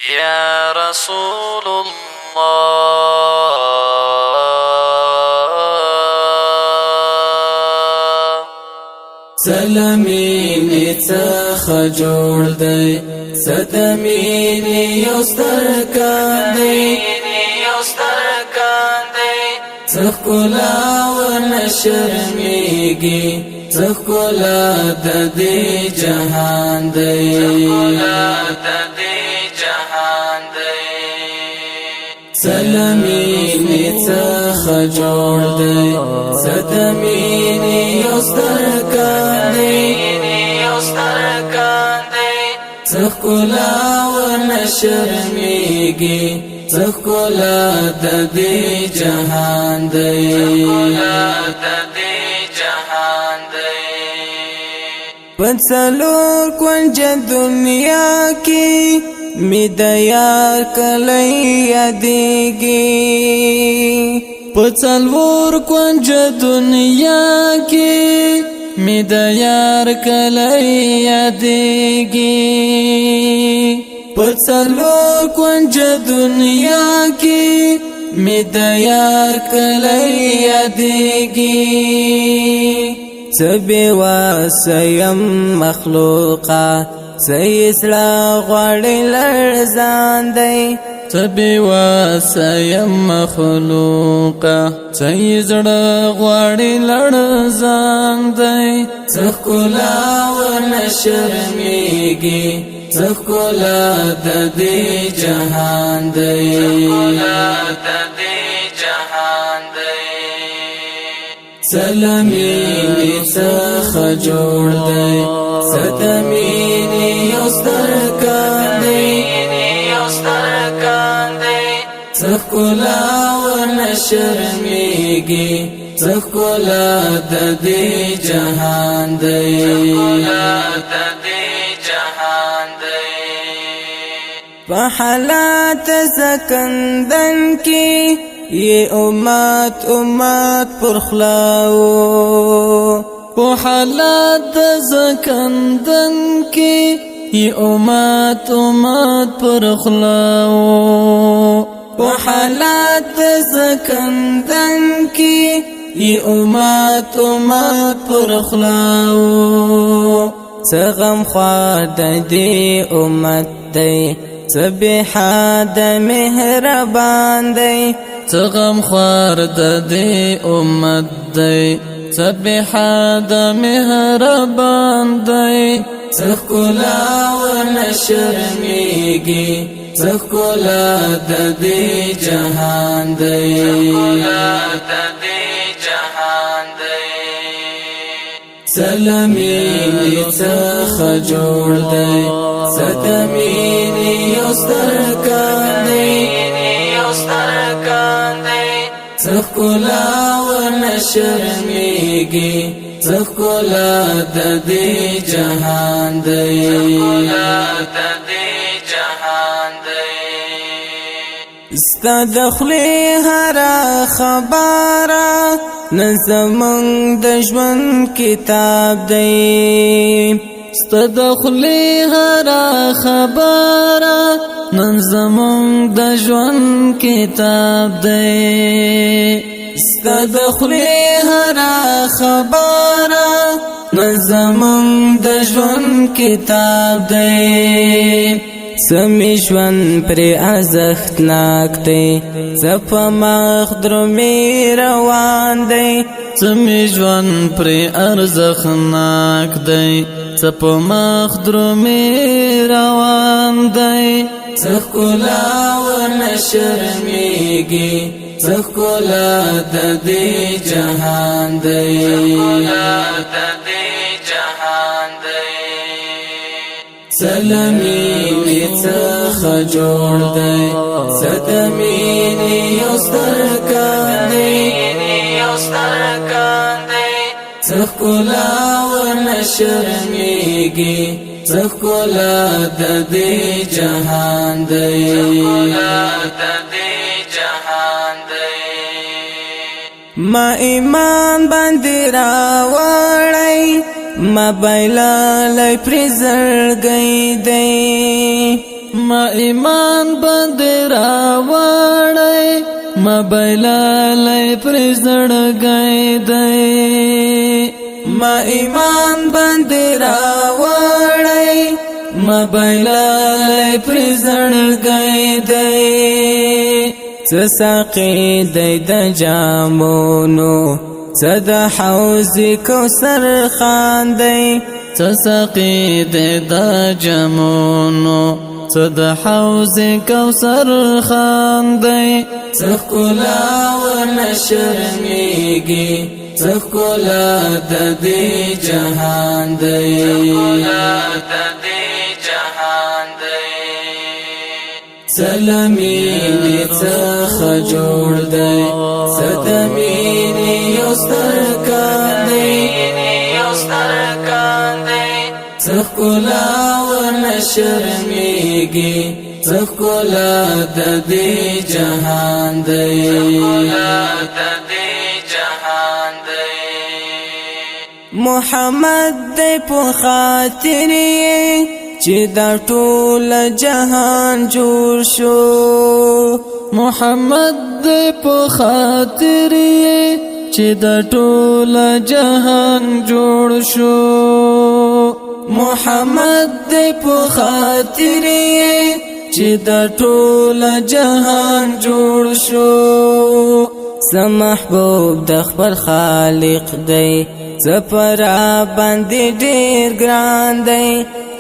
يا رسول الله سلامینی څخه جوړ دی ستمینی یو ستر کاندی څخکولا ونشرمیږي څخکولا د دې جهان دی سلامینی څخه جوړ دی ستمینی یو ستر کاندی څخکولا ونشرمیږي څخکولا د دې جهان دی پڅلور کونج دنیا کې می د یار کلی یادېږي پڅلور کونج دنیا کې می د یار کلی یادېږي پڅلور کونج دنیا کې می د یار کلی یادېږي سبی واسیم مخلوقا سیسلا غوړی لرزان دی سبی واسیم مخلوقا سیسلا غوړی لرزان دی څخکولا ونشرمیږي څخکولا د دې جهان دی سلامینی څخه جوړ دی ستمینی یو ستر کاندی څخکولا ونشرمیږي څخکولا د دې جهان دی په حالات سکندن کې یہ امت پر خلاو په حالات سکندن کې یہ امت پر خلاو په حالات سکندن کې یہ امت پر خلاو سغم خوار د دې امت دی سبحا د مهربان دی سغم خوار د دې امت دی سبحا د مهربان دی څخکولا ونشرمیږي څخکولا د دې جهان دی سلامینی څخه جوړ دی ستمینی یو ستر کاندی څخکولا ونشرمیږي څخکولا د دې جهان دی ستا د خولې هره خبره نن زموږ د ژوند کتاب دی ستا د خولې هره خبره نن زموږ د ژوند کتاب دی ستا د خولې هره خبره نن زموږ د ژوند کتاب دی سمی ژوند پرې ارزښتناک دی څه په مخ درومې روان دی سمی ژوند پرې ارزښتناک دی څه په مخ درومې روان دی څخکولا ونشرمیږي څخکولا د دې جهان دی سلامینی څخه جوړ دی ستمینی یو ستر کاندی څخکولا ونشرمیږي څخکولا د دې جهان دی ما ایمان باندې راوړی ما بایلا لای پرزړګی دی ما ایمان باندې راوړی ما بایللی پرې زړګی دی ما ایمان باندې راوړی ما بایللی پرې زړګی دی څه ساقي دی د جامونو څه د حوض کوثر خان دی څه ساقي دی د جامونو څه د حوض کوثر خان دی څه ښکلا ورنه شرمېږي څه ښکلا د دې جهان دی سلامینی څخه جوړ دی ستمینی یو ستر کان دی څه ښکلا ورنه شرمېږي څه ښکلا د دې جهان دی محمد دی په خاطر چې دا ټول جهان جوړ شو محمد دی په خاطر چې دا ټول جهان جوړ شو محمد دی په خاطر چې دا ټول جهان جوړ شو سم محبوب د خپل خالق دی زپرا باندې ډېر ګران دی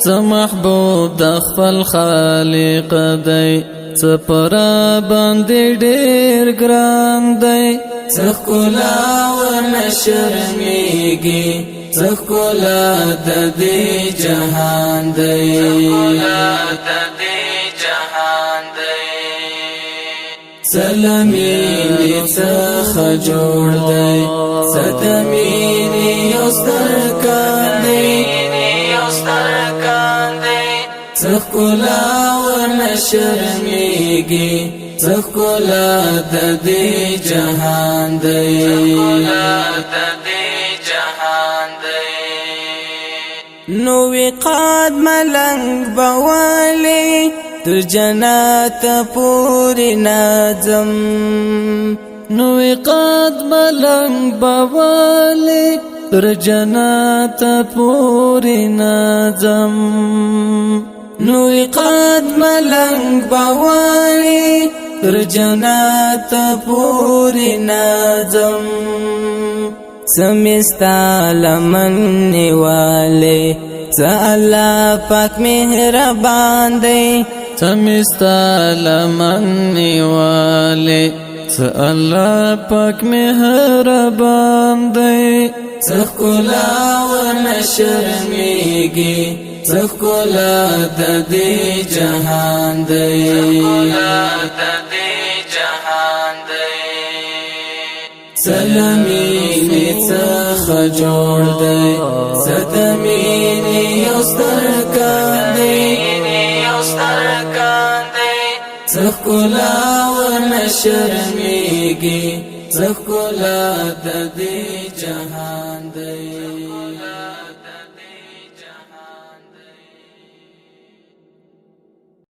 څه محبوب د خپل خالق دی څه پرا باندې ډېر ګران دی څه ښکلا ورنه شرمېږي څه ښکلا د دې جهان دی سلامینی څخه جوړ دی ستمینی یو ستر کان دی څه ښکلا ورنه شرمېږي څه ښکلا د دې جهان دی نوې قاد ملنګ بوالي تر جنات پورې ناظم نوې قاد ملنګ بوالي تر جنات پورې ناظم نوې قاد ملنګ بوالي تر جنات پورې ناظم سمستا لمن نیواله څه الله پاک مهربان دی سمستا لمن نیواله څه الله پاک مهربان دی څه ښکلا ورنه شرمېږي څه ښکلا د دې جهان دی سلامینی څخه جوړ دی ستمینی یو ستر کان دی څه ښکلا ورنه شرمېږي څه ښکلا د دې جهان دی